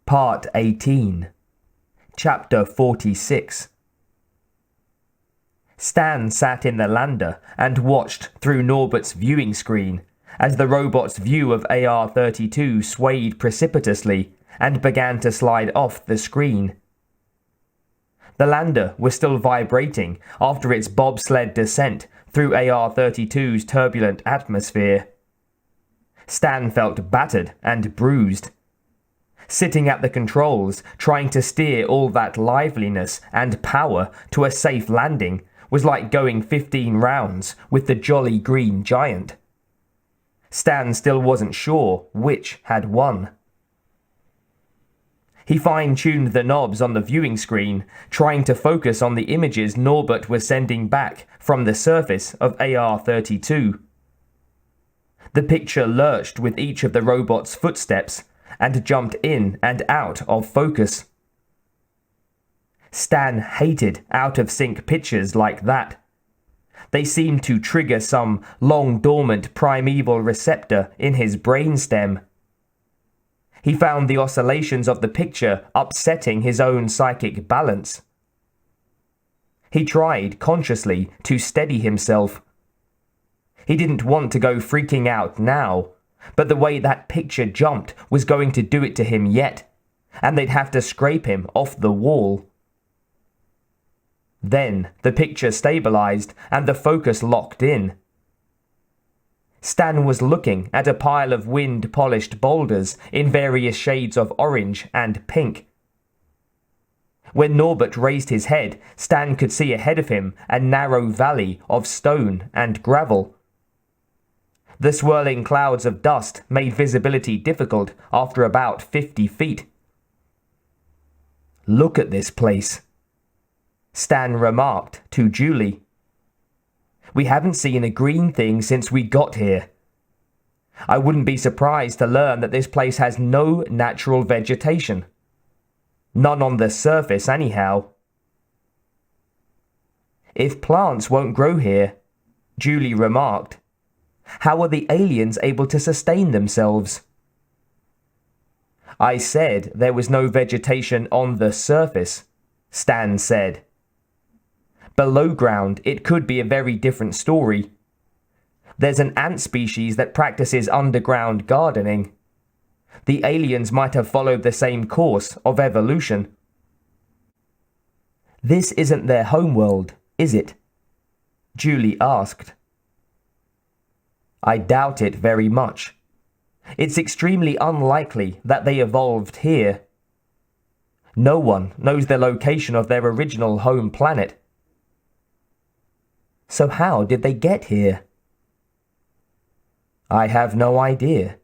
Part 18, Chapter 46. Stan sat in the lander and watched through Norbert's viewing screen as the robot's view of AR-32 swayed precipitously and began to slide off the screen. The lander was still vibrating after its bobsled descent through AR-32's turbulent atmosphere. Stan felt battered and bruised. Sitting at the controls, trying to steer all that liveliness and power to a safe landing was like going 15 rounds with the Jolly Green Giant. Stan still wasn't sure which had won. He fine-tuned the knobs on the viewing screen, trying to focus on the images Norbert was sending back from the surface of AR-32. The picture lurched with each of the robot's footsteps and jumped in and out of focus. Stan hated out-of-sync pictures like that. They seemed to trigger some long-dormant primeval receptor in his brainstem. He found the oscillations of the picture upsetting his own psychic balance. He tried consciously to steady himself. He didn't want to go freaking out now, but the way that picture jumped was going to do it to him yet, and they'd have to scrape him off the wall. Then the picture stabilized and the focus locked in. Stan was looking at a pile of wind-polished boulders in various shades of orange and pink. When Norbert raised his head, Stan could see ahead of him a narrow valley of stone and gravel. The swirling clouds of dust made visibility difficult after about 50 feet. "Look at this place," Stan remarked to Julie. "We haven't seen a green thing since we got here. I wouldn't be surprised to learn that this place has no natural vegetation. None on the surface, anyhow." "If plants won't grow here," Julie remarked, "how are the aliens able to sustain themselves?" "I said there was no vegetation on the surface," Stan said. "Below ground, it could be a very different story. There's an ant species that practices underground gardening. The aliens might have followed the same course of evolution." "This isn't their homeworld, is it?" Julie asked. "I doubt it very much. It's extremely unlikely that they evolved here. No one knows the location of their original home planet." "So how did they get here?" "I have no idea.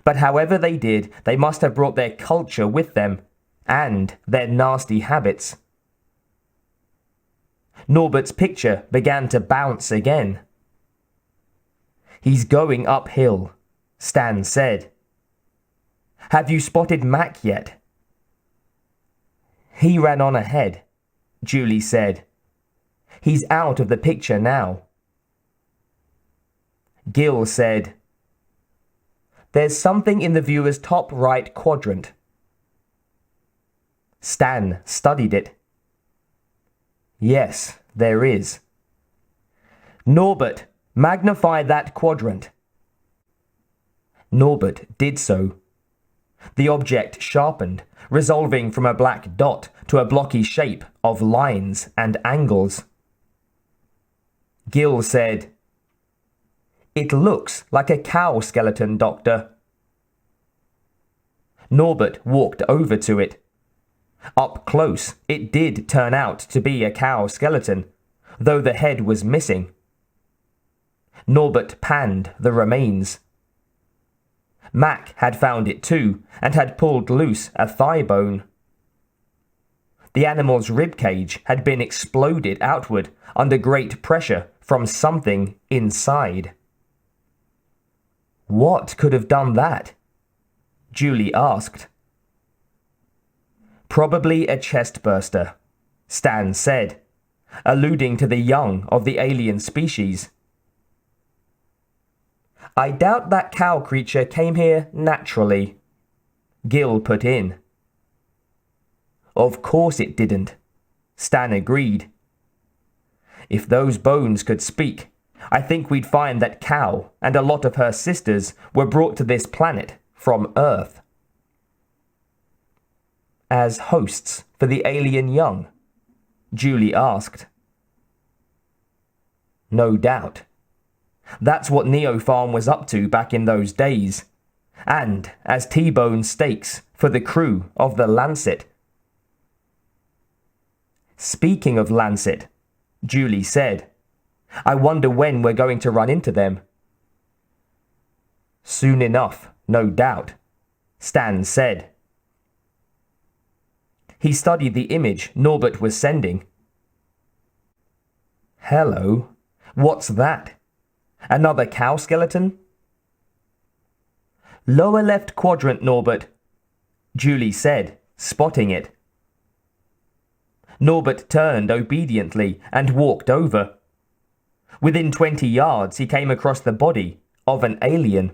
But however they did, they must have brought their culture with them, and their nasty habits." Norbert's picture began to bounce again. "He's going uphill," Stan said. "Have you spotted Mac yet?" "He ran on ahead," Julie said. "He's out of the picture now." Gil said, "There's something in the viewer's top right quadrant." Stan studied it. "Yes, there is." "Norbert, magnify that quadrant." Norbert did so. The object sharpened, resolving from a black dot to a blocky shape of lines and angles. Gil said, "It looks like a cow skeleton, Doctor." Norbert walked over to it. Up close, it did turn out to be a cow skeleton, though the head was missing. Norbert panned the remains. Mac had found it too, and had pulled loose a thigh bone. The animal's ribcage had been exploded outward under great pressure from something inside. "What could have done that?" Julie asked. "Probably a chestburster," Stan said, alluding to the young of the alien species. "I doubt that cow creature came here naturally," Gil put in. Of course it didn't. Stan agreed. If those bones could speak, I think we'd find that Cow and a lot of her sisters were brought to this planet from Earth as hosts for the alien young, Julie asked. No doubt. That's what Neopharm was up to back in those days, and as T-bone steaks for the crew of the Lancet. Speaking of Lancet, Julie said, I wonder when we're going to run into them. Soon enough, no doubt, Stan said. He studied the image Norbert was sending. Hello, what's that? Another cow skeleton? Lower left quadrant, Norbert, Julie said, spotting it. Norbert turned obediently and walked over. Within 20 yards, he came across the body of an alien.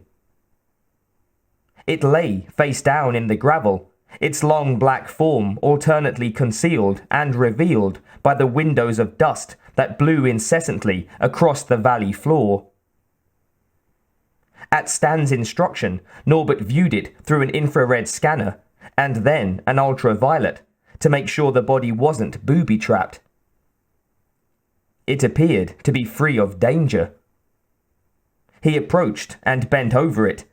It lay face down in the gravel, its long black form alternately concealed and revealed by the windows of dust that blew incessantly across the valley floor. At Stan's instruction, Norbert viewed it through an infrared scanner and then an ultraviolet to make sure the body wasn't booby-trapped. It appeared to be free of danger. He approached and bent over it,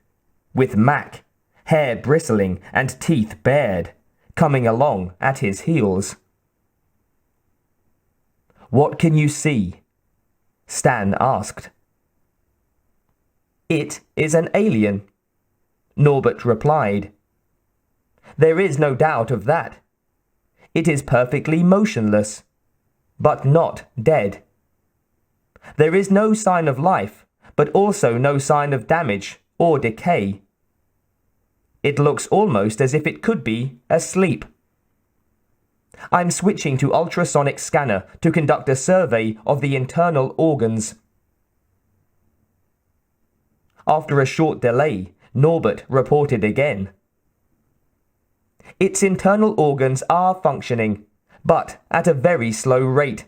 with Mac, hair bristling and teeth bared, coming along at his heels. What can you see? Stan asked. It is an alien, Norbert replied. There is no doubt of that. It is perfectly motionless, but not dead. There is no sign of life, but also no sign of damage or decay. It looks almost as if it could be asleep. I'm switching to ultrasonic scanner to conduct a survey of the internal organs. After a short delay, Norbert reported again. Its internal organs are functioning, but at a very slow rate.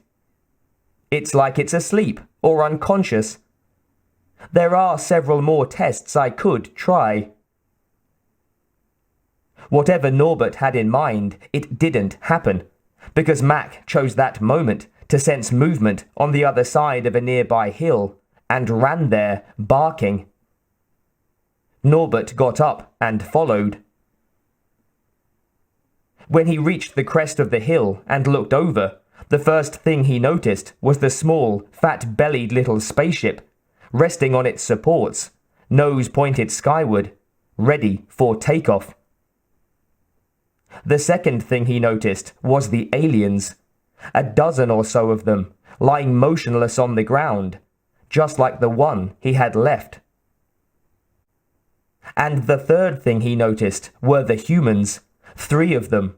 It's like it's asleep or unconscious. There are several more tests I could try. Whatever Norbert had in mind, it didn't happen, because Mac chose that moment to sense movement on the other side of a nearby hill and ran there, barking. Norbert got up and followed. When he reached the crest of the hill and looked over, the first thing he noticed was the small, fat-bellied little spaceship, resting on its supports, nose pointed skyward, ready for takeoff. The second thing he noticed was the aliens, a dozen or so of them, lying motionless on the ground, just like the one he had left. And the third thing he noticed were the humans, 3 of them,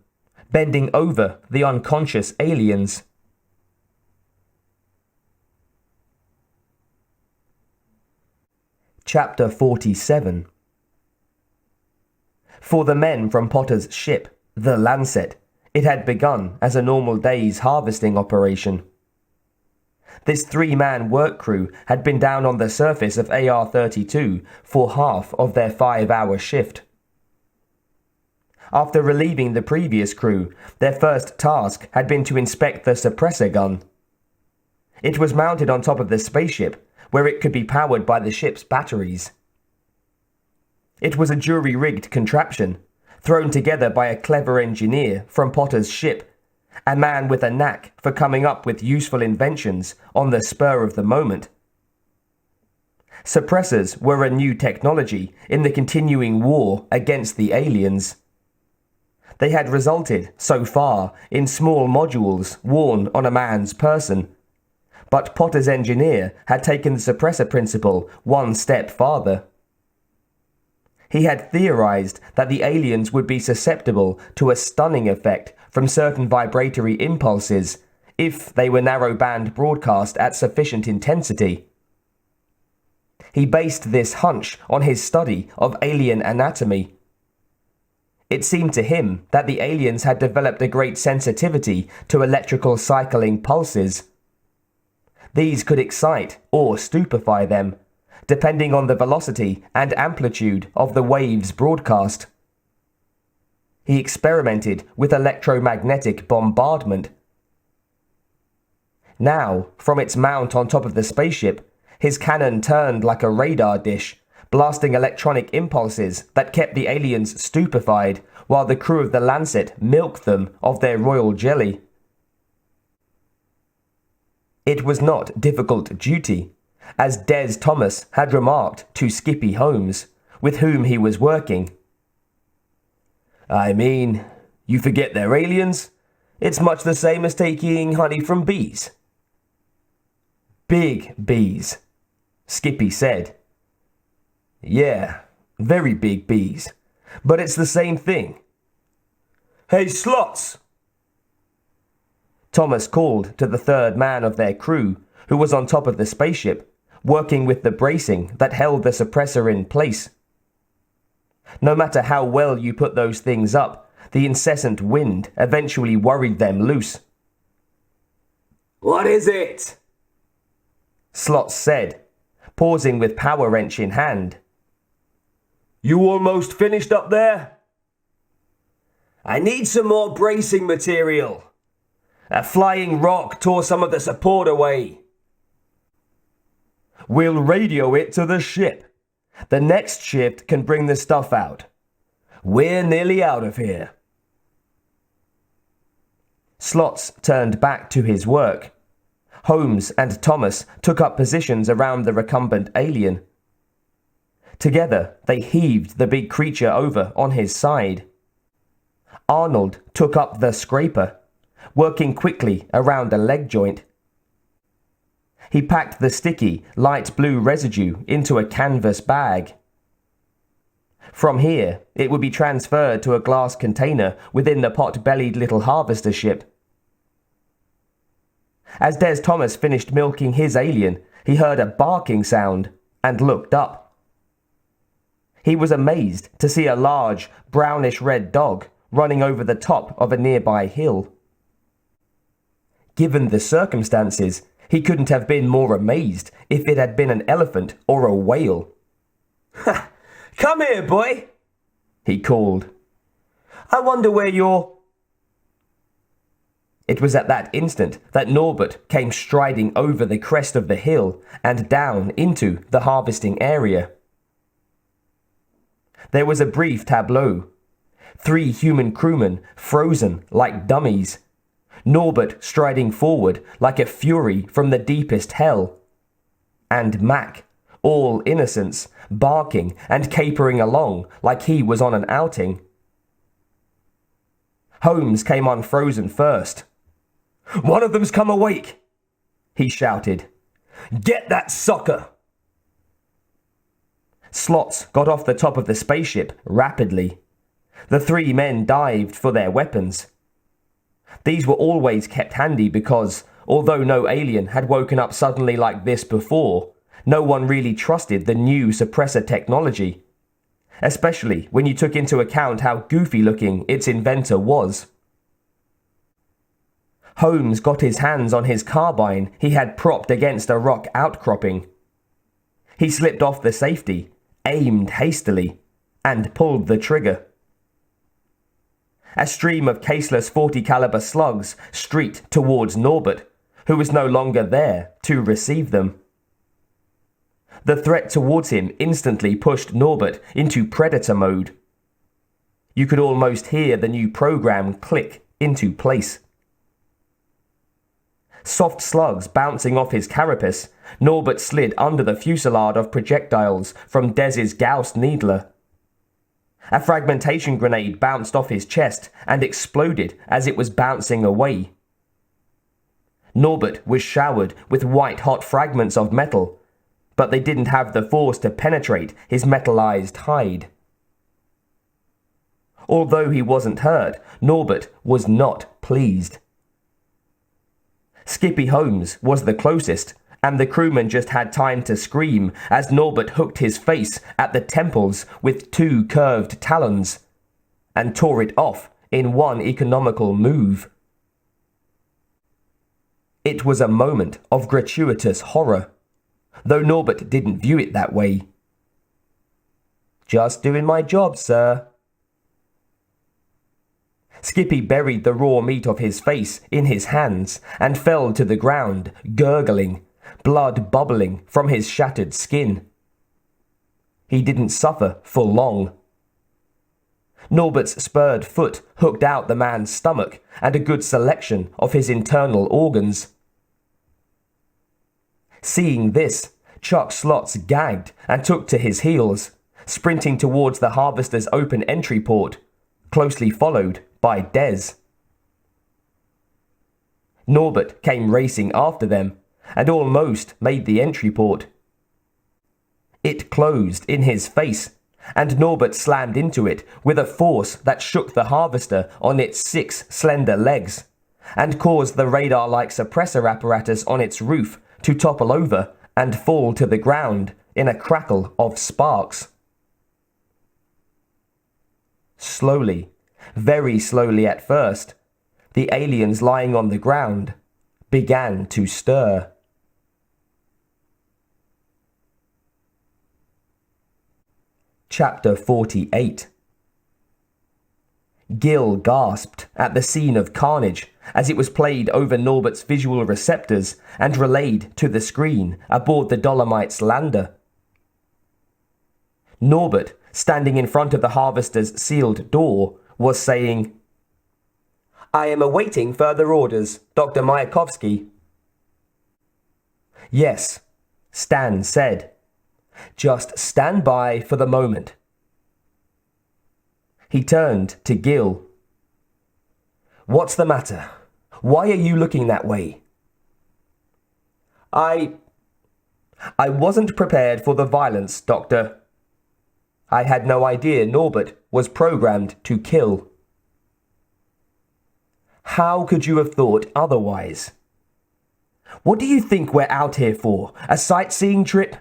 bending over the unconscious aliens. Chapter 47. For the men from Potter's ship, the Lancet, it had begun as a normal day's harvesting operation. This 3-man work crew had been down on the surface of AR-32 for half of their 5-hour shift. After relieving the previous crew, their first task had been to inspect the suppressor gun. It was mounted on top of the spaceship, where it could be powered by the ship's batteries. It was a jury-rigged contraption, thrown together by a clever engineer from Potter's ship, a man with a knack for coming up with useful inventions on the spur of the moment. Suppressors were a new technology in the continuing war against the aliens. They had resulted, so far, in small modules worn on a man's person. But Potter's engineer had taken the suppressor principle one step farther. He had theorized that the aliens would be susceptible to a stunning effect from certain vibratory impulses if they were narrow-band broadcast at sufficient intensity. He based this hunch on his study of alien anatomy. It seemed to him that the aliens had developed a great sensitivity to electrical cycling pulses. These could excite or stupefy them, depending on the velocity and amplitude of the waves broadcast. He experimented with electromagnetic bombardment. Now, from its mount on top of the spaceship, his cannon turned like a radar dish, blasting electronic impulses that kept the aliens stupefied while the crew of the Lancet milked them of their royal jelly. It was not difficult duty, as Des Thomas had remarked to Skippy Holmes, with whom he was working. I mean, you forget they're aliens? It's much the same as taking honey from bees. Big bees, Skippy said. Yeah, very big bees, but it's the same thing. Hey, Slots! Thomas called to the third man of their crew, who was on top of the spaceship, working with the bracing that held the suppressor in place. No matter how well you put those things up, the incessant wind eventually worried them loose. What is it? Slots said, pausing with power wrench in hand. You almost finished up there? I need some more bracing material. A flying rock tore some of the support away. We'll radio it to the ship. The next shift can bring the stuff out. We're nearly out of here. Slots turned back to his work. Holmes and Thomas took up positions around the recumbent alien. Together, they heaved the big creature over on his side. Arnold took up the scraper, working quickly around a leg joint. He packed the sticky, light blue residue into a canvas bag. From here, it would be transferred to a glass container within the pot-bellied little harvester ship. As Des Thomas finished milking his alien, he heard a barking sound and looked up. He was amazed to see a large, brownish-red dog running over the top of a nearby hill. Given the circumstances, he couldn't have been more amazed if it had been an elephant or a whale. Ha! Come here, boy, he called. I wonder where you're... It was at that instant that Norbert came striding over the crest of the hill and down into the harvesting area. There was a brief tableau. 3 human crewmen frozen like dummies. Norbert striding forward like a fury from the deepest hell. And Mac, all innocence, barking and capering along like he was on an outing. Holmes came unfrozen first. One of them's come awake, he shouted. Get that sucker! Slots got off the top of the spaceship rapidly. The 3 men dived for their weapons. These were always kept handy because, although no alien had woken up suddenly like this before, no one really trusted the new suppressor technology, especially when you took into account how goofy-looking its inventor was. Holmes got his hands on his carbine he had propped against a rock outcropping. He slipped off the safety, aimed hastily, and pulled the trigger. A stream of caseless 40 caliber slugs streaked towards Norbert, who was no longer there to receive them. The threat towards him instantly pushed Norbert into predator mode. You could almost hear the new program click into place. Soft slugs bouncing off his carapace, Norbert slid under the fusillade of projectiles from Dez's Gauss Needler. A fragmentation grenade bounced off his chest and exploded as it was bouncing away. Norbert was showered with white-hot fragments of metal, but they didn't have the force to penetrate his metallized hide. Although he wasn't hurt, Norbert was not pleased. Skippy Holmes was the closest, and the crewman just had time to scream as Norbert hooked his face at the temples with 2 curved talons. and tore it off in one economical move. It was a moment of gratuitous horror, though Norbert didn't view it that way. "Just doing my job, sir." Skippy buried the raw meat of his face in his hands and fell to the ground, gurgling, blood bubbling from his shattered skin. He didn't suffer for long. Norbert's spurred foot hooked out the man's stomach and a good selection of his internal organs. Seeing this, Chuck Slots gagged and took to his heels, sprinting towards the harvester's open entry port, closely followed by Des. Norbert came racing after them and almost made the entry port. It closed in his face, and Norbert slammed into it with a force that shook the harvester on its 6 slender legs and caused the radar-like suppressor apparatus on its roof to topple over and fall to the ground in a crackle of sparks. Slowly, very slowly at first, the aliens lying on the ground began to stir. Chapter 48. Gil gasped at the scene of carnage as it was played over Norbert's visual receptors and relayed to the screen aboard the Dolomite's lander. Norbert, standing in front of the harvester's sealed door, was saying, "I am awaiting further orders, Dr. Myakovsky." "Yes," Stan said. "Just stand by for the moment." He turned to Gil. "What's the matter? Why are you looking that way?" I wasn't prepared for the violence, Doctor. I had no idea Norbert was programmed to kill." "How could you have thought otherwise? What do you think we're out here for? A sightseeing trip?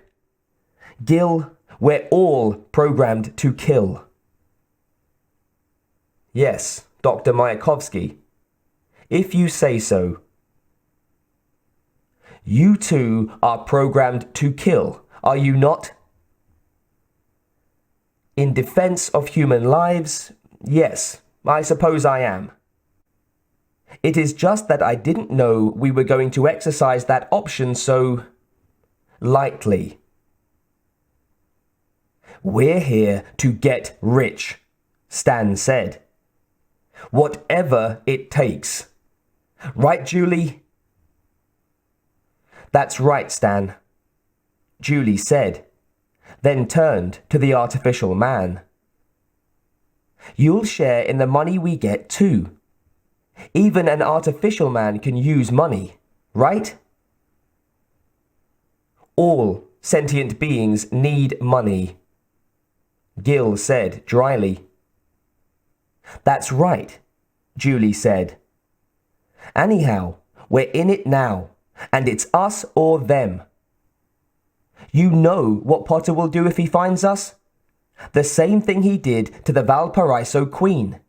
Gil, we're all programmed to kill." "Yes, Dr. Myakovsky, if you say so." "You two are programmed to kill, are you not?" "In defense of human lives, yes, I suppose I am. It is just that I didn't know we were going to exercise that option so lightly." "We're here to get rich," Stan said. "Whatever it takes. Right, Julie?" "That's right, Stan," Julie said, then turned to the artificial man. "You'll share in the money we get too. Even an artificial man can use money, right?" "All sentient beings need money," Gil said dryly. "That's right," Julie said. "Anyhow, we're in it now, and it's us or them. You know what Potter will do if he finds us? The same thing he did to the Valparaiso Queen."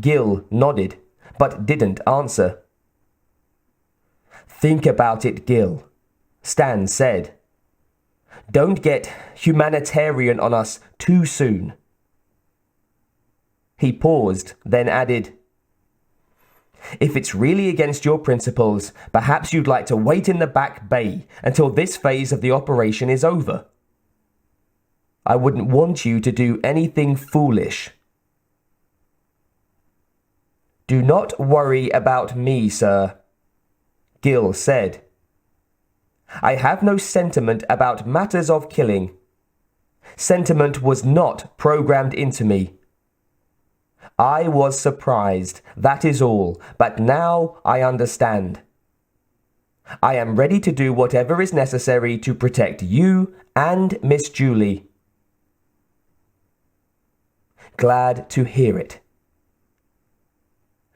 Gil nodded, but didn't answer. "Think about it, Gil," Stan said. "Don't get humanitarian on us too soon." He paused, then added, "If it's really against your principles, perhaps you'd like to wait in the back bay until this phase of the operation is over. I wouldn't want you to do anything foolish." "Do not worry about me, sir," Gil said. "I have no sentiment about matters of killing. Sentiment was not programmed into me. I was surprised, that is all, but now I understand. I am ready to do whatever is necessary to protect you and Miss Julie." "Glad to hear it."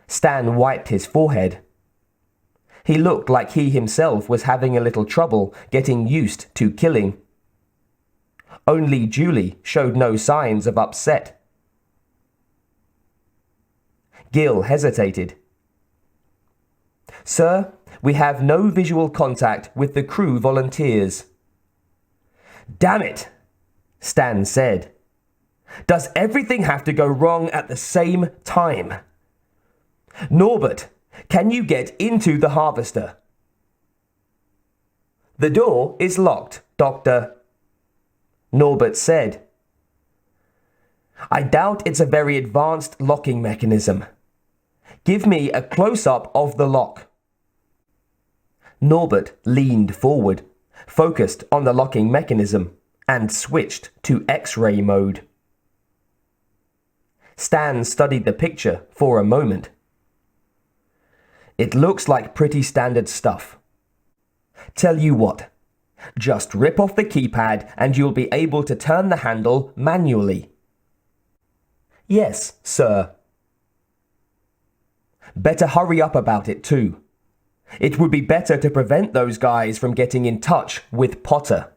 Stan wiped his forehead. He looked like he himself was having a little trouble getting used to killing. Only Julie showed no signs of upset. Gil hesitated. Sir, we have no visual contact with the crew volunteers. Damn it, Stan said. Does everything have to go wrong at the same time? Norbert, can you get into the harvester? The door is locked, Doctor, Norbert said. I doubt it's a very advanced locking mechanism. Give me a close-up of the lock. Norbert leaned forward, focused on the locking mechanism, and switched to X-ray mode. Stan studied the picture for a moment. It looks like pretty standard stuff. Tell you what, just rip off the keypad and you'll be able to turn the handle manually. Yes, sir. Better hurry up about it too. It would be better to prevent those guys from getting in touch with Potter.